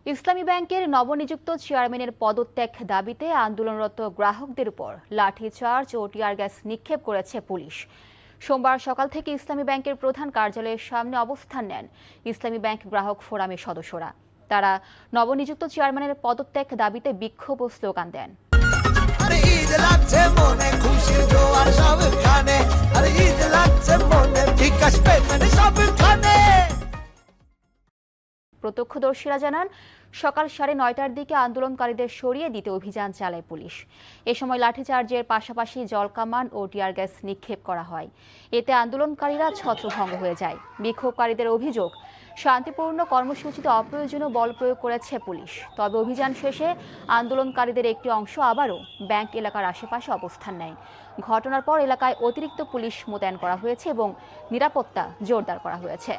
ইসলামী ব্যাংকের নবনিযুক্ত চেয়ারম্যানের পদত্যাগ দাবিতে আন্দোলনরত গ্রাহকদের উপর লাঠিচার্জ ও টিয়ার গ্যাস নিক্ষেপ করেছে পুলিশ। সোমবার সকাল থেকে ইসলামী ব্যাংকের প্রধান কার্যালয়ের সামনে অবস্থান নেন ইসলামী ব্যাংক গ্রাহক ফোরামের সদস্যরা। তারা নবনিযুক্ত চেয়ারম্যানের পদত্যাগ দাবিতে বিক্ষোভ ও স্লোগান দেন। প্রত্যক্ষদর্শীরা জানান, সকাল 9:30টার দিকে আন্দোলনকারীদের সরিয়ে দিতে অভিযান চালায় পুলিশ। এ সময় লাঠিচার্জের পাশাপাশি জলকামান ও টিয়ার গ্যাস নিক্ষেপ করা হয়। এতে আন্দোলনকারীরা ছত্রভঙ্গ হয়ে যায়। বিক্ষোভকারীদের অভিযোগ, শান্তিপূর্ণ কর্মসূচিতে অপ্রয়োজনীয় বল প্রয়োগ করেছে পুলিশ। তবে অভিযান শেষে আন্দোলনকারীদের একটি অংশ আবারও ব্যাংক এলাকার আশেপাশে অবস্থান নেয়। ঘটনার পর এলাকায় অতিরিক্ত পুলিশ মোতায়েন করা হয়েছে এবং নিরাপত্তা জোরদার করা হয়েছে।